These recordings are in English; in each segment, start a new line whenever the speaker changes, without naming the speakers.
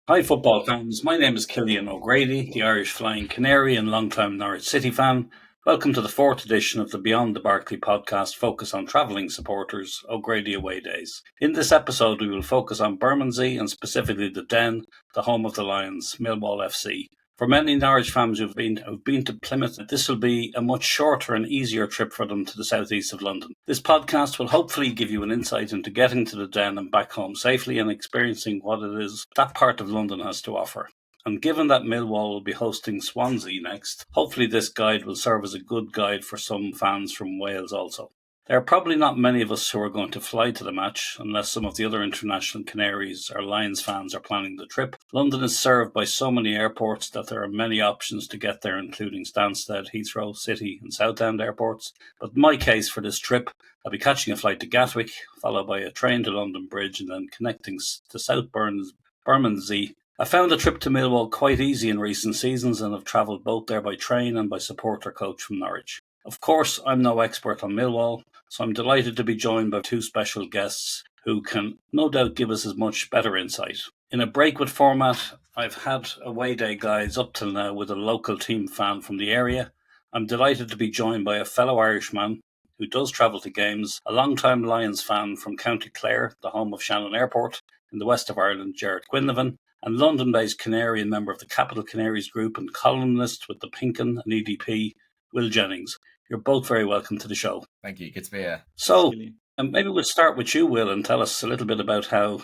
Hi, football fans. My name is Cillian O'Grady, the Irish Flying Canary and long-time Norwich City fan. Welcome to the fourth edition of the Beyond the Barclay podcast, focus on travelling supporters, O'Grady away days. In this episode, we will focus on Bermondsey and specifically the Den, the home of the Lions, Millwall FC. For many Norwich fans who've been to Plymouth, this will be a much shorter and easier trip for them to the southeast of London. This podcast will hopefully give you an insight into getting to the Den and back home safely and experiencing what it is that part of London has to offer. And given that Millwall will be hosting Swansea next, hopefully this guide will serve as a good guide for some fans from Wales also. There are probably not many of us who are going to fly to the match, unless some of the other international Canaries or Lions fans are planning the trip. London is served by so many airports that there are many options to get there, including Stansted, Heathrow, City and Southend airports. But in my case for this trip, I'll be catching a flight to Gatwick, followed by a train to London Bridge and then connecting to South Bermondsey. I found the trip to Millwall quite easy in recent seasons and have travelled both there by train and by supporter coach from Norwich. Of course, I'm no expert on Millwall, so I'm delighted to be joined by two special guests who can no doubt give us as much better insight. In a break-with format, I've had away day guides up till now with a local team fan from the area. I'm delighted to be joined by a fellow Irishman who does travel to games, a long-time Lions fan from County Clare, the home of Shannon Airport, in the west of Ireland, Gerard Quinlivan, and London-based Canary and member of the Capital Canaries group and columnist with the Pinkin and EDP, Will Jennings. You're both very welcome to the show.
Thank you. Good to be here.
So, maybe we'll start with you, Will, and tell us a little bit about how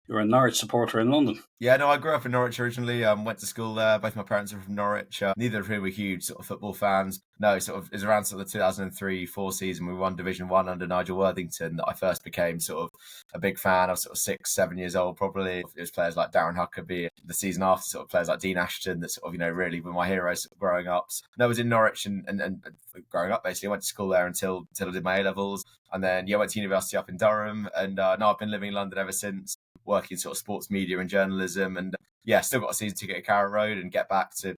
you're a Norwich supporter in London.
Yeah, no, I grew up in Norwich originally. Went to school there. Both my parents are from Norwich. Neither of whom were huge sort of football fans. No, it was around sort of the 2003-04 season. We won Division 1 under Nigel Worthington that I first became sort of a big fan. I was sort of 6-7 years old probably. It was players like Darren Huckabee. The season after, sort of players like Dean Ashton that sort of, really were my heroes sort of growing up. So, I was in Norwich and growing up basically. I went to school there until I did my A-levels. And then, went to university up in Durham. And now I've been living in London ever since, working sort of sports media and journalism. And still got a season ticket at Carrow Road and get back to,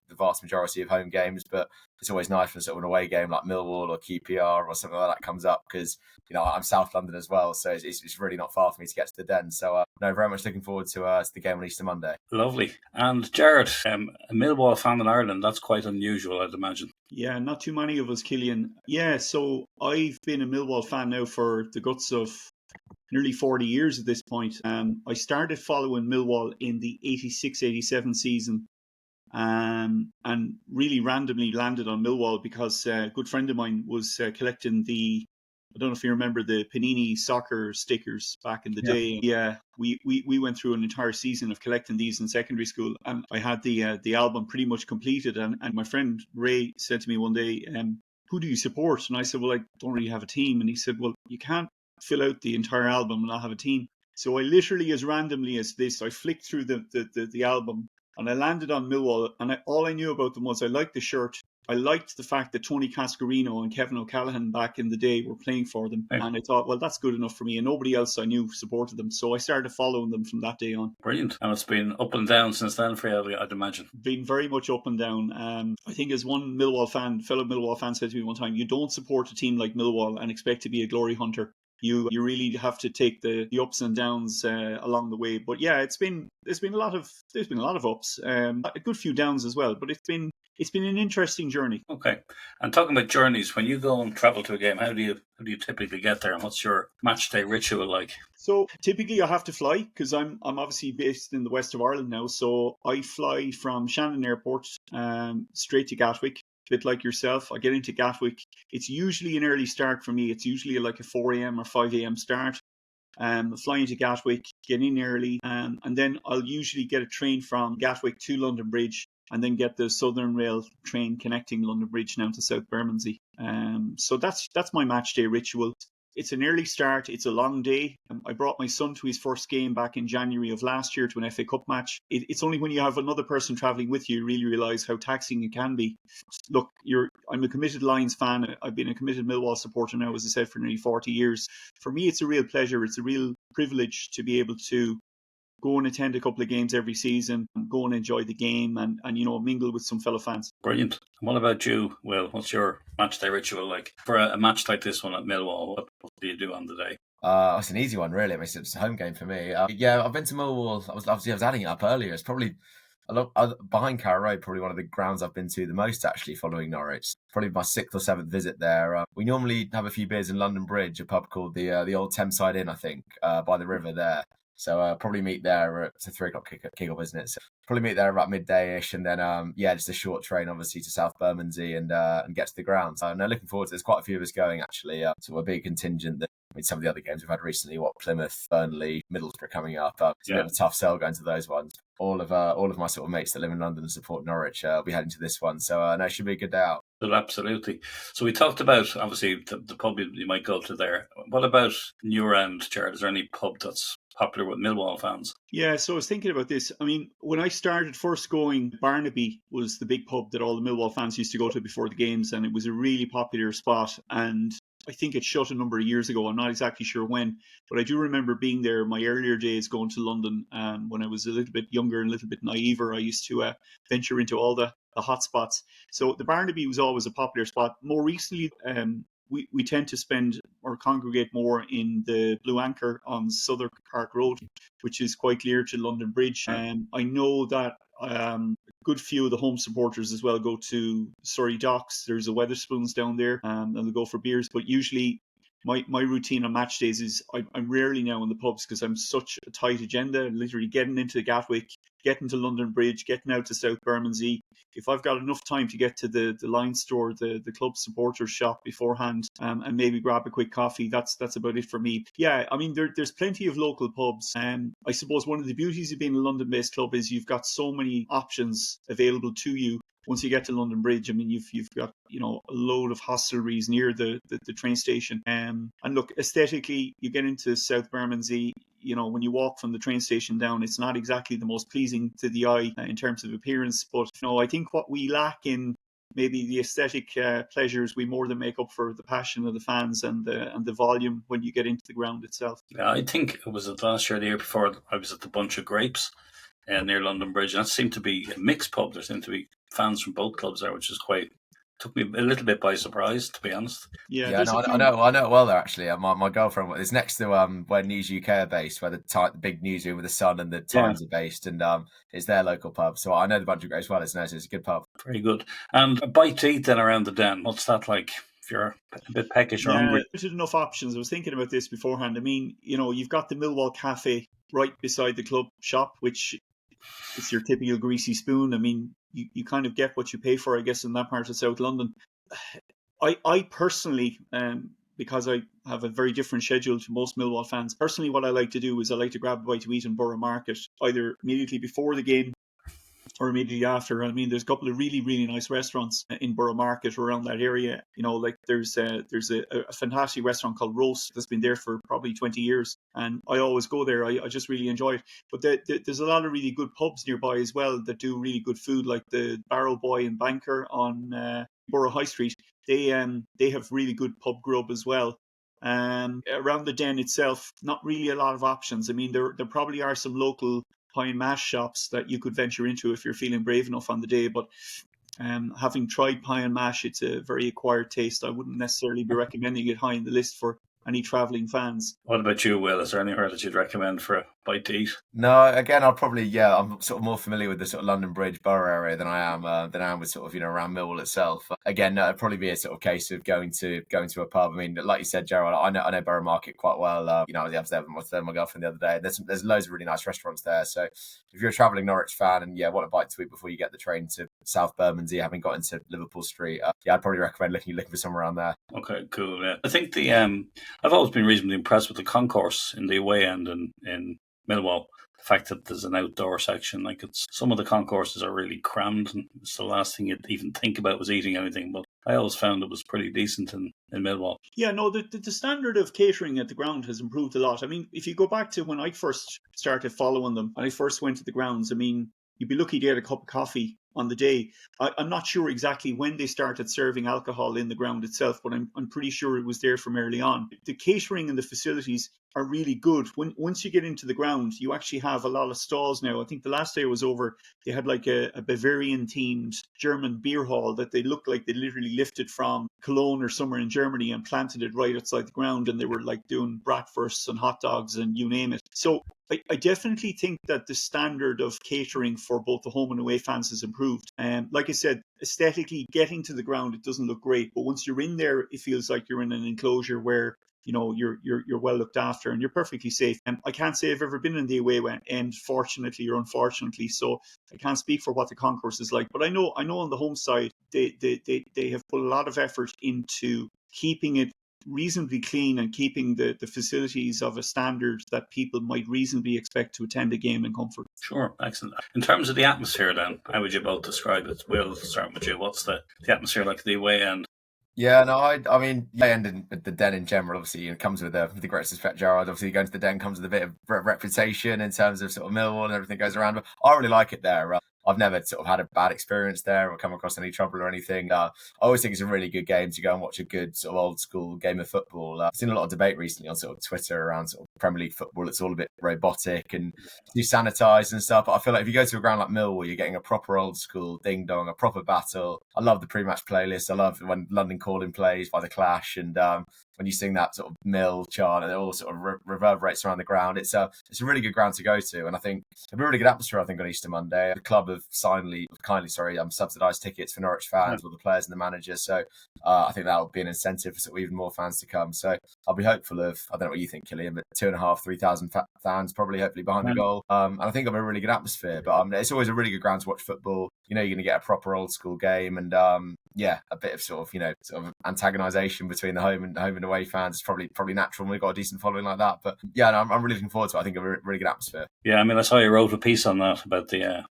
the vast majority of home games. But it's always nice when sort of an away game like Millwall or QPR or something like that comes up because, I'm South London as well. So it's really not far for me to get to the Den. So, very much looking forward to the game on Easter Monday.
Lovely. And Gerard, a Millwall fan in Ireland, that's quite unusual, I'd imagine.
Yeah, not too many of us, Cillian. Yeah, so I've been a Millwall fan now for the guts of nearly 40 years at this point. I started following Millwall in the 86-87 season and really randomly landed on Millwall because a good friend of mine was collecting I don't know if you remember the Panini soccer stickers back in the day. Yeah, we went through an entire season of collecting these in secondary school, and I had the album pretty much completed. And my friend Ray said to me one day, "Who do you support?" And I said, "Well, I don't really have a team." And he said, "Well, you can't fill out the entire album and not have a team." So I literally, as randomly as this, I flicked through the album and I landed on Millwall. And all I knew about them was I liked the shirt. I liked the fact that Tony Cascarino and Kevin O'Callaghan back in the day were playing for them. Right. And I thought, well, that's good enough for me. And nobody else I knew supported them. So I started following them from that day on.
Brilliant. And it's been up and down since then for you, I'd imagine.
Been very much up and down. I think as one fellow Millwall fan said to me one time, you don't support a team like Millwall and expect to be a glory hunter. You really have to take the ups and downs along the way. But yeah, there's been a lot of ups, a good few downs as well. But it's been an interesting journey.
Okay, and talking about journeys, when you go and travel to a game, how do you typically get there, and what's your match day ritual like?
So typically I have to fly because I'm obviously based in the west of Ireland now. So I fly from Shannon Airport straight to Gatwick. A bit like yourself, I get into Gatwick. It's usually an early start for me. It's usually like a 4 a.m. or 5 a.m. start. Flying to Gatwick, get in early, and then I'll usually get a train from Gatwick to London Bridge, and then get the Southern Rail train connecting London Bridge down to South Bermondsey. So that's my match day ritual. It's an early start. It's a long day. I brought my son to his first game back in January of last year to an FA Cup match. It's only when you have another person travelling with you really realise how taxing it can be. Look, I'm a committed Lions fan. I've been a committed Millwall supporter now, as I said, for nearly 40 years. For me, it's a real pleasure. It's a real privilege to be able to go and attend a couple of games every season, go and enjoy the game and mingle with some fellow fans.
Brilliant. And what about you, Will? What's your match day ritual like? For a match like this one at Millwall, what do you do on the day?
It's an easy one, really. I mean, it's a home game for me. Yeah, I've been to Millwall. I was adding it up earlier. It's probably behind Carrow Road, probably one of the grounds I've been to the most, actually, following Norwich. Probably my 6th or 7th visit there. We normally have a few beers in London Bridge, a pub called the Old Thameside Inn, I think, by the river there. So probably meet there. It's a 3 o'clock kick-off, isn't it? So probably meet there about midday-ish, and then just a short train, obviously, to South Bermondsey and get to the ground. So no, looking forward to it. There's quite a few of us going, actually. So a big contingent that. I mean, some of the other games we've had recently, Plymouth, Burnley, Middlesbrough coming up. It's a bit of a tough sell going to those ones. All of my sort of mates that live in London and support Norwich will be heading to this one. So no, it should be a good day out.
Well, absolutely. So we talked about, obviously, the pub you might go to there. What about your end, Gerard? Is there any pub that's popular with Millwall fans?
Yeah, so I was thinking about this. I mean, when I started first going, Barnaby was the big pub that all the Millwall fans used to go to before the games, and it was a really popular spot. And I think it shut a number of years ago. I'm not exactly sure when, but I do remember being there my earlier days going to London. When I was a little bit younger and a little bit naiver, I used to venture into all the hot spots. So the Barnaby was always a popular spot. More recently, we tend to spend or congregate more in the Blue Anchor on Southwark Park Road, which is quite near to London Bridge. I know that a good few of the home supporters as well go to Surrey Docks. There's a Wetherspoons down there, and they go for beers. But usually my routine on match days is I'm rarely now in the pubs because I'm such a tight agenda, literally getting into Gatwick, getting to London Bridge, getting out to South Bermondsey. If I've got enough time to get to the line store, the club supporters shop beforehand, and maybe grab a quick coffee, that's about it for me. Yeah, I mean, there's plenty of local pubs. I suppose one of the beauties of being a London-based club is you've got so many options available to you. Once you get to London Bridge, I mean, you've got a load of hostelries near the train station. And look, aesthetically, you get into South Bermondsey. When you walk from the train station down, it's not exactly the most pleasing to the eye in terms of appearance. But I think what we lack in maybe the aesthetic pleasures, we more than make up for the passion of the fans and the volume when you get into the ground itself.
Yeah, I think it was last year, the year before, I was at the Bunch of Grapes near London Bridge, and that seemed to be a mixed pub. There seemed to be fans from both clubs there, which is took me a little bit by surprise, to be honest.
Yeah, no, I know it well there, actually. My girlfriend is next to where News UK are based, where the big newsroom with the Sun and the Times are based, and it's their local pub. So I know the Bunch of Grapes well. It's nice. It's a good pub.
Very good. And a bite to eat then around the Den. What's that like? If you're a bit peckish or hungry.
There's enough options. I was thinking about this beforehand. I mean, you've got the Millwall Cafe right beside the club shop, which is your typical greasy spoon. I mean, you kind of get what you pay for, I guess, in that part of South London. I personally, because I have a very different schedule to most Millwall fans, personally what I like to do is I like to grab a bite to eat in Borough Market, either immediately before the game or immediately after. I mean, there's a couple of really, really nice restaurants in Borough Market around that area. Like there's a fantastic restaurant called Roast that's been there for probably 20 years. And I always go there. I just really enjoy it. But there's a lot of really good pubs nearby as well that do really good food, like the Barrel Boy and Banker on Borough High Street. They have really good pub grub as well. Around the Den itself, not really a lot of options. I mean, there probably are some local pie and mash shops that you could venture into if you're feeling brave enough on the day, but having tried pie and mash, it's a very acquired taste. I wouldn't necessarily be recommending it high in the list for any travelling fans.
What about you, Will? Is there anywhere that you'd recommend for a bite to eat?
No, again, I'm sort of more familiar with the sort of London Bridge borough area than I am with sort of around Millwall itself. Again, no, it'd probably be a sort of case of going to a pub. I mean, like you said, Gerard, I know Borough Market quite well. I was there with my girlfriend the other day. There's loads of really nice restaurants there. So if you're a travelling Norwich fan and want a bite to eat before you get the train to South Bermondsey, having got into Liverpool Street, I'd probably recommend looking for somewhere around there.
Okay, cool. Yeah, I think I've always been reasonably impressed with the concourse in the away end in Millwall. The fact that there's an outdoor section, some of the concourses are really crammed, and it's the last thing you'd even think about was eating anything. But I always found it was pretty decent in Millwall.
Yeah, no, the standard of catering at the ground has improved a lot. I mean, if you go back to when I first started following them, and I first went to the grounds, I mean, you'd be lucky to get a cup of coffee on the day. I'm not sure exactly when they started serving alcohol in the ground itself, but I'm pretty sure it was there from early on. The catering and the facilities are really good. Once you get into the ground, you actually have a lot of stalls now. I think the last day I was over, they had like a Bavarian themed German beer hall that they looked like they literally lifted from Cologne or somewhere in Germany and planted it right outside the ground, and they were like doing bratwursts and hot dogs and you name it. So I definitely think that the standard of catering for both the home and away fans has improved. Like I said, aesthetically, getting to the ground, it doesn't look great, but once you're in there, it feels like you're in an enclosure where you're well looked after and you're perfectly safe. And I can't say I've ever been in the away end, fortunately or unfortunately, so I can't speak for what the concourse is like. But I know on the home side, they have put a lot of effort into keeping it reasonably clean and keeping the facilities of a standard that people might reasonably expect to attend a game in comfort.
Sure, excellent. In terms of the atmosphere then, how would you both describe it? Will, start with you. What's the atmosphere like at the away end?
Yeah, no, I mean, and the Den in general, obviously, it comes with the greatest respect, Gerard. Obviously, going to the Den comes with a bit of reputation in terms of sort of Millwall and everything goes around. But I really like it there. I've never sort of had a bad experience there or come across any trouble or anything. I always think it's a really good game to go and watch a good sort of old school game of football. I've seen a lot of debate recently on sort of Twitter around sort of Premier League football. It's all a bit robotic and too sanitised and stuff. But I feel like if you go to a ground like Millwall, you're getting a proper old school ding dong, a proper battle. I love the pre-match playlist. I love when London Calling plays by The Clash, and when you sing that sort of Mill chant and it all sort of reverberates around the ground. It's a really good ground to go to, and I think it'll be a really good atmosphere. I think on Easter Monday, the club have kindly subsidised tickets for Norwich fans, all the players and the managers. So I think that'll be an incentive for sort of even more fans to come. So I'll be hopeful of, I don't know what you think, Cillian, but 2,500, 3,000 fans probably hopefully behind the goal. And I think it'll be a really good atmosphere. But it's always a really good ground to watch football. You know, you're going to get a proper old school game, and a bit of sort of antagonisation between the home and away fans is probably natural. And we've got a decent following like that. But yeah, no, I'm really looking forward to it. I think a really good atmosphere.
Yeah, I mean, I saw you wrote a piece on that about the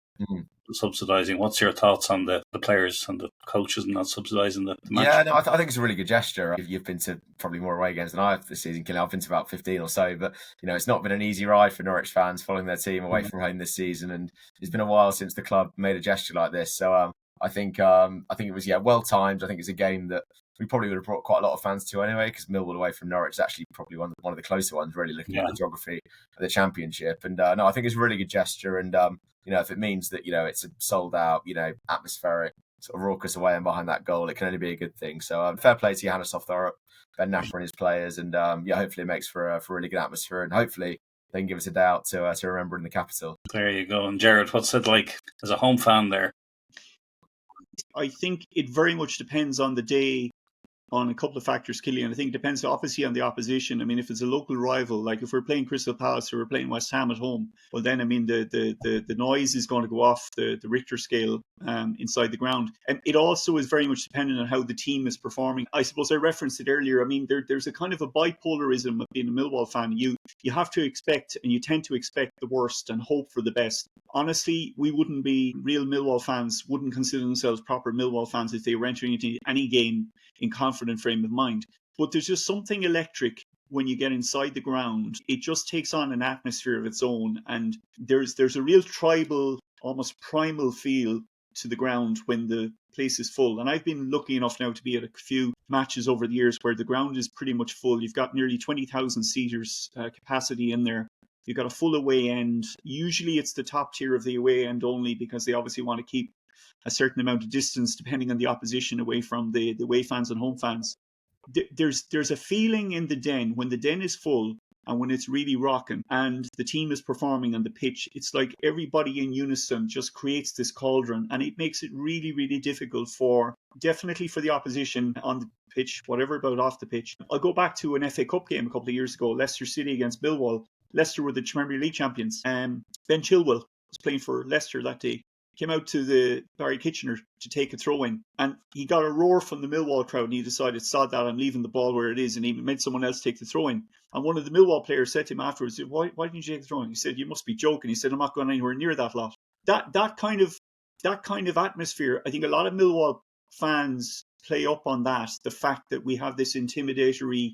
subsidising. What's your thoughts on the players and the coaches not subsidising the match?
Yeah, no, I think it's a really good gesture. You've been to probably more away games than I have this season, Cillian. I've been to about 15 or so, but it's not been an easy ride for Norwich fans following their team away from home this season, and it's been a while since the club made a gesture like this. So I think it was well timed. I think it's a game that we probably would have brought quite a lot of fans to anyway, because Millwall away from Norwich is actually probably one of the closer ones, really looking at the geography of the Championship. And no, I think it's a really good gesture. And if it means that it's a sold out, atmospheric, sort of raucous away and behind that goal, it can only be a good thing. So fair play to Johannes Thorup, Ben Napper and his players, and hopefully it makes for a really good atmosphere, and hopefully they can give us a day out to remember in the capital.
There you go. And Gerard, what's it like as a home fan there?
I think it very much depends on the day, on a couple of factors, Cillian. I think it depends obviously on the opposition. I mean, if it's a local rival, like if we're playing Crystal Palace or we're playing West Ham at home, well then, I mean, the noise is going to go off the Richter scale inside the ground. And it also is very much dependent on how the team is performing. I suppose I referenced it earlier. I mean, there's a kind of a bipolarism of being a Millwall fan. You have to expect, and you tend to expect the worst and hope for the best. Honestly, we wouldn't be real Millwall fans, wouldn't consider themselves proper Millwall fans if they were entering into any game in confident frame of mind. But there's just something electric when you get inside the ground. It just takes on an atmosphere of its own, and there's a real tribal, almost primal feel to the ground when the place is full. And I've been lucky enough now to be at a few matches over the years where the ground is pretty much full. You've got nearly 20,000 seaters capacity in there. You've got a full away end. Usually it's the top tier of the away end only, because they obviously want to keep a certain amount of distance depending on the opposition away from the away fans and home fans. There's a feeling in the Den, when the Den is full and when it's really rocking and the team is performing on the pitch, it's like everybody in unison just creates this cauldron, and it makes it really, really difficult definitely for the opposition on the pitch, whatever about off the pitch. I'll go back to an FA Cup game a couple of years ago, Leicester City against Millwall. Leicester were the Premier League champions. Ben Chilwell was playing for Leicester that day. Came out to the Barry Kitchener to take a throw in, and he got a roar from the Millwall crowd, and he decided, sod that, I'm leaving the ball where it is, and he made someone else take the throw in. And one of the Millwall players said to him afterwards, why didn't you take the throw in? He said, you must be joking. He said, I'm not going anywhere near that lot. That kind of atmosphere, I think a lot of Millwall fans play up on that, the fact that we have this intimidatory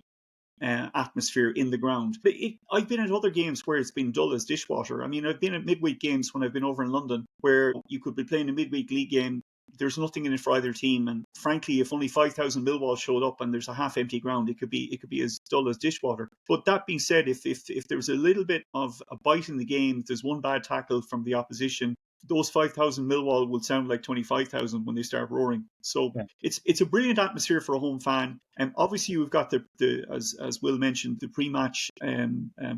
atmosphere in the ground. But I've been at other games where it's been dull as dishwater. I mean, I've been at midweek games when I've been over in London where you could be playing a midweek league game. There's nothing in it for either team, and frankly, if only 5,000 Millwall showed up and there's a half-empty ground, it could be as dull as dishwater. But that being said, if there's a little bit of a bite in the game, if there's one bad tackle from the opposition, those 5,000 Millwall will sound like 25,000 when they start roaring. So yeah, it's a brilliant atmosphere for a home fan. And obviously, you've got the as Will mentioned, the pre-match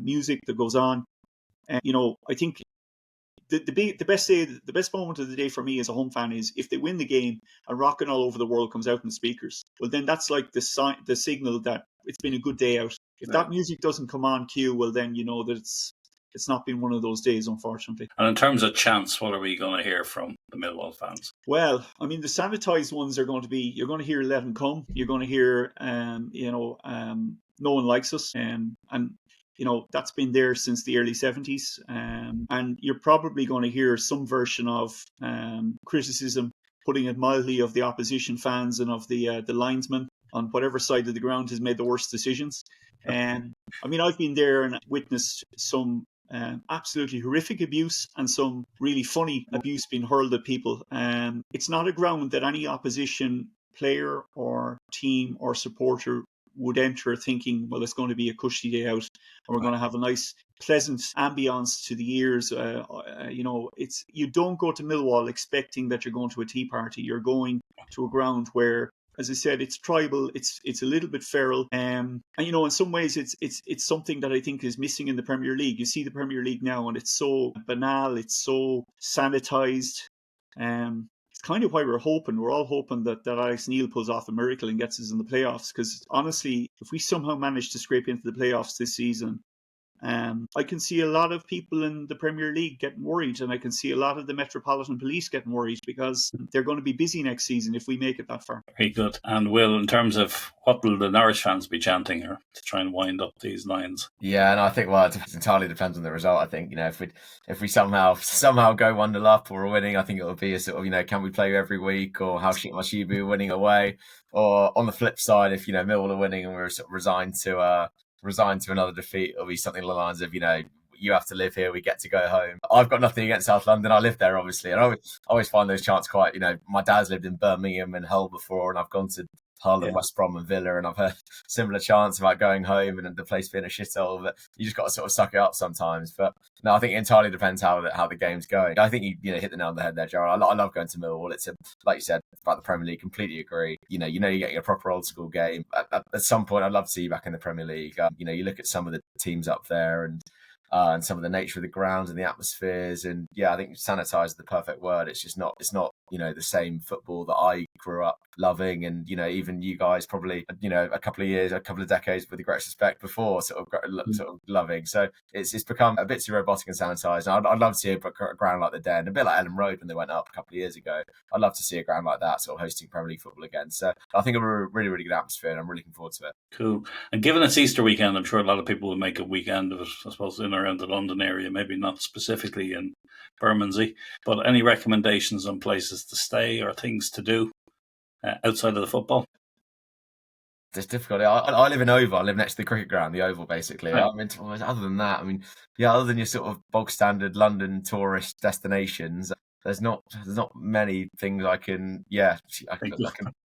music that goes on. And I think the best moment of the day for me as a home fan is if they win the game and Rockin' All Over the World comes out in the speakers. Well, then that's like the signal that it's been a good day out. If that music doesn't come on cue, well, then you know that it's not been one of those days, unfortunately.
And in terms of chants, what are we going to hear from the Millwall fans?
Well, I mean, the sanitised ones are going to be, you're going to hear Let 'Em Come. You're going to hear, No One Likes Us. And that's been there since the early 70s. And you're probably going to hear some version of criticism, putting it mildly, of the opposition fans and of the linesmen on whatever side of the ground has made the worst decisions. And I mean, I've been there and witnessed some absolutely horrific abuse and some really funny abuse being hurled at people. It's not a ground that any opposition player or team or supporter would enter thinking, well, it's going to be a cushy day out and we're going to have a nice, pleasant ambience to the ears. You don't go to Millwall expecting that you're going to a tea party. You're going to a ground where, as I said, it's tribal. It's a little bit feral, and in some ways, it's something that I think is missing in the Premier League. You see the Premier League now, and it's so banal. It's so sanitized. It's kind of why we're all hoping that Alex Neil pulls off a miracle and gets us in the playoffs. Because honestly, if we somehow manage to scrape into the playoffs this season, I can see a lot of people in the Premier League getting worried, and I can see a lot of the Metropolitan Police getting worried because they're going to be busy next season if we make it that far.
Very good. And Will, in terms of what will the Norwich fans be chanting here to try and wind up these lines?
Yeah, and I think it entirely depends on the result. I think if we somehow go 1-0 up or winning, I think it will be a sort of can we play every week, or how shit must you be winning away, or on the flip side, if Millwall are winning and we're sort of resigned to another defeat, it'll be something along the lines of, you have to live here, we get to go home. I've got nothing against South London. I live there, obviously. And I always find those chants quite, my dad's lived in Birmingham and Hull before, and I've gone to Hull and West Brom and Villa, and I've heard similar chants about going home and the place being a shithole, but you just got to sort of suck it up sometimes. But no, I think it entirely depends how the game's going. I think you hit the nail on the head there, Gerard. I love going to Millwall. It's like you said about the Premier League, completely agree. You're getting a proper old school game. At some point, I'd love to see you back in the Premier League. You look at some of the teams up there and some of the nature of the grounds and the atmospheres, and I think sanitized is the perfect word. It's not the same football that I grew up loving, and even you guys probably a couple of decades with the greatest respect before sort of loving. So it's become a bit too robotic and sanitized. And I'd love to see a ground like the Den, a bit like Ellen Road when they went up a couple of years ago. I'd love to see a ground like that sort of hosting Premier League football again. So I think it'll be a really, really good atmosphere, and I'm really looking forward to it.
Cool. And given it's Easter weekend, I'm sure a lot of people will make a weekend of it, I suppose, in around the London area, maybe not specifically in Bermondsey, but any recommendations on places to stay or things to do outside of the football?
It's difficult. I live in Oval. I live next to the cricket ground, the Oval, basically.
Right.
I mean, other than that, other than your sort of bog standard London tourist destinations, there's not many things I can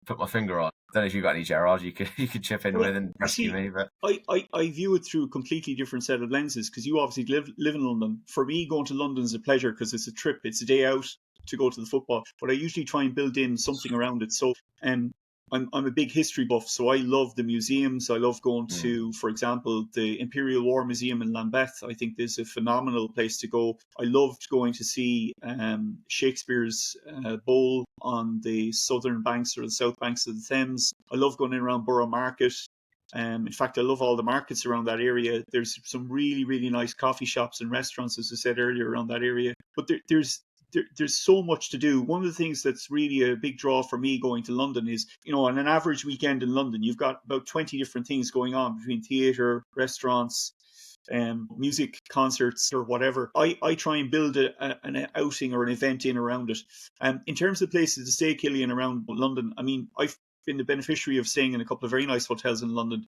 put my finger on. I don't know if you've got any, Gerard. You could chip in with and rescue me. But
I view it through a completely different set of lenses, because you obviously live in London. For me, going to London is a pleasure because it's a trip. It's a day out to go to the football, but I usually try and build in something around it. So I'm a big history buff, so I love the museums. I love going to, for example, the Imperial War Museum in Lambeth. I think there's a phenomenal place to go. I loved going to see Shakespeare's Bowl on the southern banks or the south banks of the Thames. I love going in around Borough Market. In fact, I love all the markets around that area. There's some really, really nice coffee shops and restaurants, as I said earlier, around that area. But there's so much to do. One of the things that's really a big draw for me going to London is, on an average weekend in London, you've got about 20 different things going on between theatre, restaurants, music, concerts, or whatever. I try and build an outing or an event in around it. In terms of places to stay, Cillian, around London, I've been the beneficiary of staying in a couple of very nice hotels in London.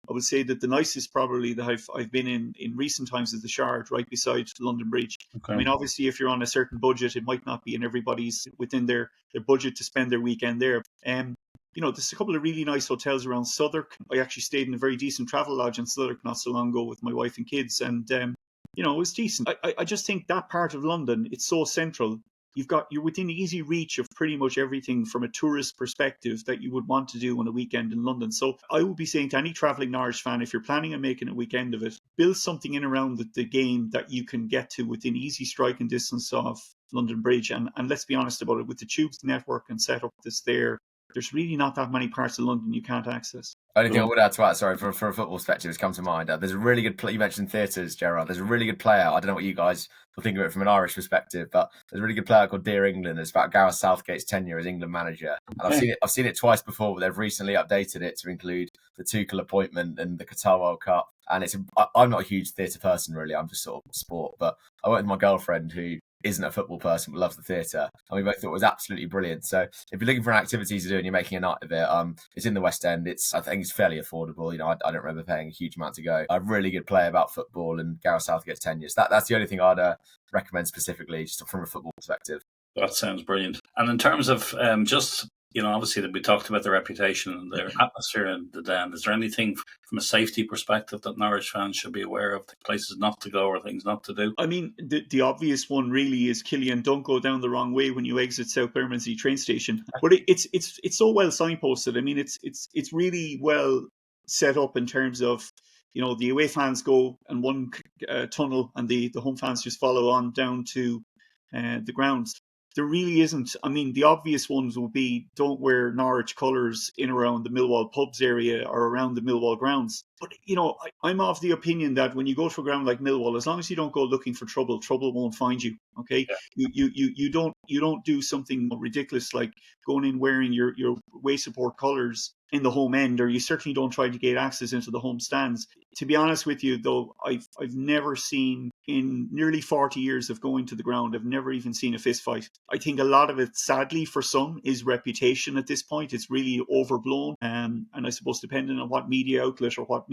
I would say that the nicest probably that I've been in recent times is the Shard, right beside London Bridge.
Okay.
I mean, obviously, if you're on a certain budget, it might not be in everybody's within their budget to spend their weekend there. There's a couple of really nice hotels around Southwark. I actually stayed in a very decent travel lodge in Southwark not so long ago with my wife and kids, and it was decent. I just think that part of London, it's so central. You're within easy reach of pretty much everything from a tourist perspective that you would want to do on a weekend in London. So I would be saying to any travelling Norwich fan, if you're planning on making a weekend of it, build something in around the game that you can get to within easy striking distance of London Bridge. And let's be honest about it, with the tubes network and setup that's there's really not that many parts of London you can't access.
Only thing I would add to that, sorry, for a football perspective, has come to mind. There's a really good you mentioned theatres, Gerard. There's a really good player. I don't know what you guys will think of it from an Irish perspective, but there's a really good player called Dear England. It's about Gareth Southgate's tenure as England manager. And I've seen it twice before, but they've recently updated it to include the Tuchel appointment and the Qatar World Cup. And I'm not a huge theatre person, really. I'm just sort of sport. But I went with my girlfriend who isn't a football person but loves the theatre, and we both thought it was absolutely brilliant. So if you're looking for an activity to do and you're making a night of it, it's in the West End. I think it's fairly affordable. I don't remember paying a huge amount to go. A really good play about football and Gareth Southgate's tenure. So that's the only thing I'd recommend specifically, just from a football perspective.
That sounds brilliant. And in terms of obviously that we talked about the reputation and their atmosphere in the Den. Is there anything from a safety perspective that Norwich fans should be aware of, places not to go or things not to do?
I mean, the obvious one really is, Cillian, don't go down the wrong way when you exit South Bermondsey train station. But it's so well signposted. I mean, it's really well set up in terms of, the away fans go in one tunnel and the home fans just follow on down to the grounds. There really isn't. I mean, the obvious ones will be, don't wear Norwich colours in around the Millwall pubs area or around the Millwall grounds. But, I'm of the opinion that when you go to a ground like Millwall, as long as you don't go looking for trouble won't find you. Okay? Yeah. You don't do something ridiculous like going in wearing your away support colours in the home end, or you certainly don't try to get access into the home stands. To be honest with you, though, I've never seen, in nearly 40 years of going to the ground, I've never even seen a fist fight. I think a lot of it, sadly for some, is reputation at this point. It's really overblown. And I suppose depending on what media outlet or what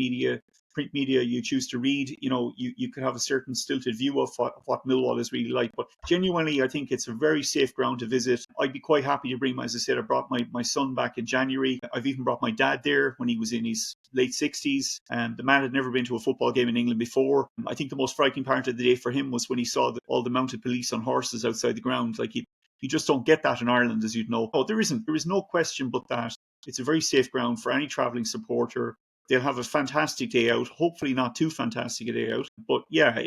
print media you choose to read, you could have a certain stilted view of what Millwall is really like. But genuinely, I think it's a very safe ground to visit. I'd be quite happy to bring, as I said, I brought my son back in January. I've even brought my dad there when he was in his late 60s. The man had never been to a football game in England before. I think the most frightening part of the day for him was when he saw all the mounted police on horses outside the ground. Like, you just don't get that in Ireland, as you'd know. Oh, there is no question but that it's a very safe ground for any travelling supporter. They'll have a fantastic day out. Hopefully not too fantastic a day out. But yeah,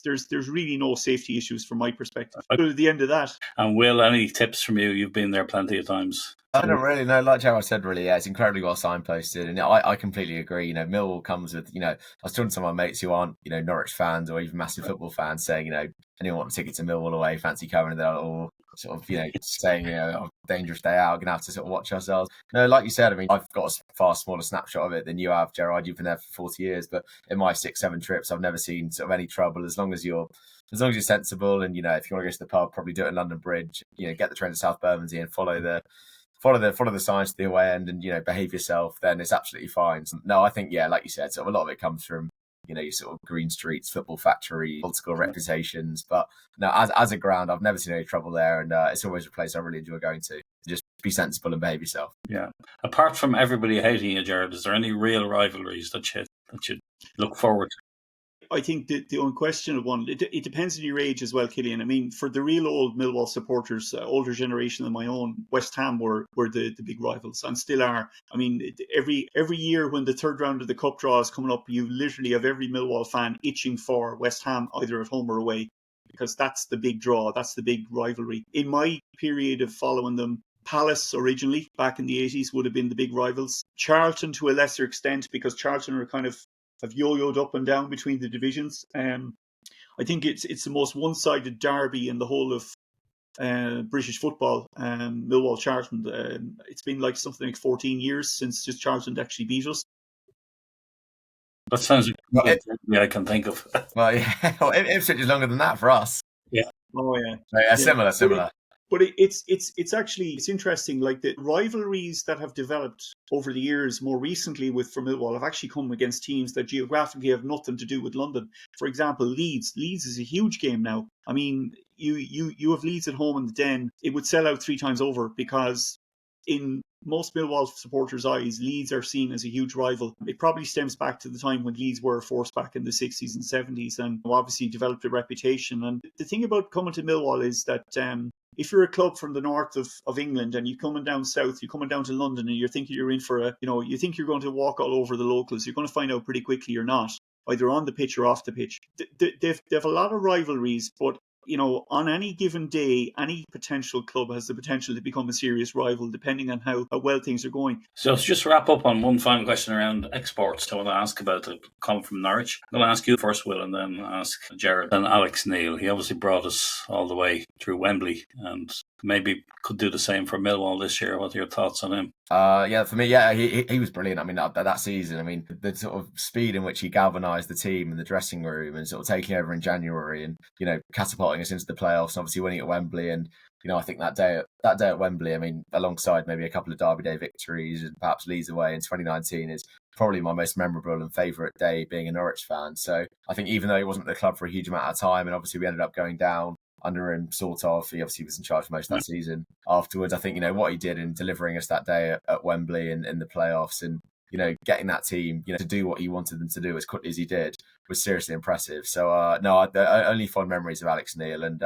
there's really no safety issues from my perspective. So at the end of that.
And Will, any tips from you? You've been there plenty of times.
I don't really know. Like Gerard said, really, yeah, it's incredibly well signposted, and I completely agree. Millwall comes with, I was talking to some of my mates who aren't, Norwich fans or even massive football fans, saying, anyone want a ticket to Millwall away, fancy coming, and they're all sort of, saying, dangerous day out, gonna have to sort of watch ourselves. No, like you said, I mean, I've got a far smaller snapshot of it than you have, Gerard. You've been there for 40 years, but in my 6-7 trips, I've never seen sort of any trouble. As long as you're sensible, and if you want to go to the pub, probably do it in London Bridge. Get the train to South Bermondsey and follow the signs to the away end, and behave yourself. Then it's absolutely fine. So, no, I think like you said, sort of a lot of it comes from your sort of green streets, football factory, political reputations. But no, as a ground, I've never seen any trouble there, and it's always a place I really enjoy going to. Just be sensible and behave yourself.
Yeah. Apart from everybody hating you, Gerard, is there any real rivalries that you look forward to?
I think the unquestionable one, it depends on your age as well, Cillian. I mean, for the real old Millwall supporters, older generation than my own, West Ham were the big rivals and still are. I mean, every year when the third round of the cup draw is coming up, you literally have every Millwall fan itching for West Ham, either at home or away, because that's the big draw, that's the big rivalry. In my period of following them, Palace originally, back in the 80s, would have been the big rivals. Charlton to a lesser extent, because Charlton are kind of have yo-yoed up and down between the divisions. I think it's the most one-sided derby in the whole of British football. Millwall Charlton. It's been like something like 14 years since just Charlton actually beat us.
That sounds like I can think of.
Well, yeah, Ipswich is longer than that for us.
Yeah.
Oh yeah.
Yeah, similar.
But it's interesting, like the rivalries that have developed over the years, more recently for Millwall, have actually come against teams that geographically have nothing to do with London. For example, Leeds. Leeds is a huge game now. I mean, you have Leeds at home in the Den. It would sell out 3 times over because in most Millwall supporters' eyes, Leeds are seen as a huge rival. It probably stems back to the time when Leeds were a force back in the 60s and 70s and obviously developed a reputation. And the thing about coming to Millwall is that if you're a club from the north of England and you're coming down south, you're coming down to London and you're thinking you're in for you think you're going to walk all over the locals, you're going to find out pretty quickly you're not, either on the pitch or off the pitch. They have a lot of rivalries, but on any given day, any potential club has the potential to become a serious rival, depending on how well things are going.
So to just wrap up on one final question around exports I want to ask about the comment from Norwich. I'm going to ask you first, Will, and then ask Gerard and Alex Neil. He obviously brought us all the way through Wembley and maybe could do the same for Millwall this year. What are your thoughts on him?
For me, he was brilliant. I mean, that season, I mean, the sort of speed in which he galvanised the team and the dressing room and sort of taking over in January and, catapulting us into the playoffs and obviously winning at Wembley. And, I think that day at Wembley, I mean, alongside maybe a couple of Derby Day victories and perhaps Leeds away in 2019 is probably my most memorable and favourite day being a Norwich fan. So I think even though he wasn't at the club for a huge amount of time and obviously we ended up going down under him, sort of. He obviously was in charge for most of that season. Afterwards, I think, what he did in delivering us that day at Wembley and in the playoffs and, getting that team, to do what he wanted them to do as quickly as he did was seriously impressive. So, only fond memories of Alex Neil and,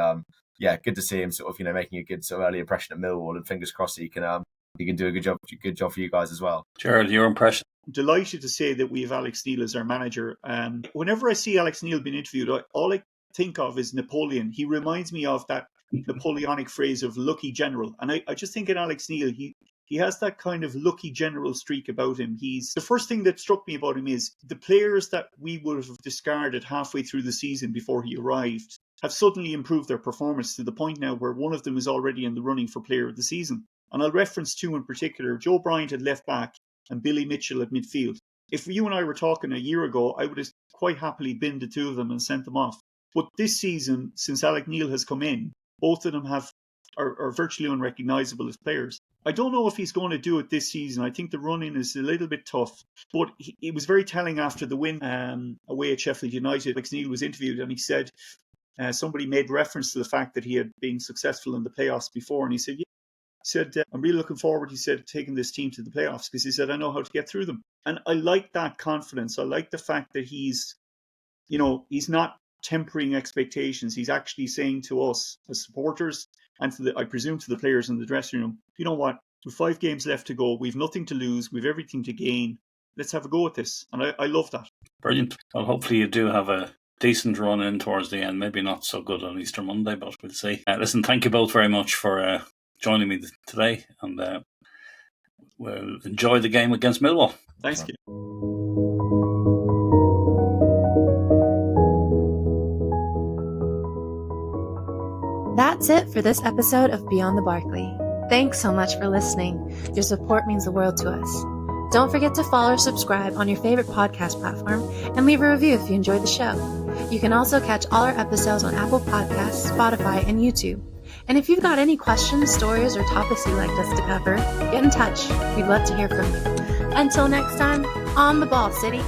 good to see him sort of, making a good sort of early impression at Millwall and fingers crossed he can do a good job for you guys as well.
Gerard, your impression?
Delighted to say that we have Alex Neil as our manager. Whenever I see Alex Neil being interviewed, all I think of is Napoleon. He reminds me of that Napoleonic phrase of lucky general. And I just think in Alex Neil, he has that kind of lucky general streak about him. The first thing that struck me about him is the players that we would have discarded halfway through the season before he arrived have suddenly improved their performance to the point now where one of them is already in the running for player of the season. And I'll reference 2 in particular. Joe Bryant at left back and Billy Mitchell at midfield. If you and I were talking a year ago, I would have quite happily binned the 2 of them and sent them off. But this season, since Alex Neil has come in, both of them are virtually unrecognisable as players. I don't know if he's going to do it this season. I think the run-in is a little bit tough. But it was very telling after the win away at Sheffield United. Alex Neil was interviewed and he said, somebody made reference to the fact that he had been successful in the playoffs before. And he said, I'm really looking forward, he said, to taking this team to the playoffs because he said, I know how to get through them. And I like that confidence. I like the fact that he's not tempering expectations. He's actually saying to us as supporters and I presume to the players in the dressing room, you know what, with 5 games left to go, we've nothing to lose, we've everything to gain. Let's have a go at this. And I love that.
Brilliant. Well, hopefully you do have a decent run in towards the end. Maybe not so good on Easter Monday, but we'll see. Listen, thank you both very much for joining me today, and we'll enjoy the game against Millwall.
Thanks, Kid.
That's it for this episode of Beyond the Barkley. Thanks so much for listening. Your support means the world to us. Don't forget to follow or subscribe on your favorite podcast platform and leave a review if you enjoyed the show. You can also catch all our episodes on Apple Podcasts, Spotify, and YouTube. And if you've got any questions, stories, or topics you'd like us to cover, get in touch. We'd love to hear from you. Until next time, on the ball, City.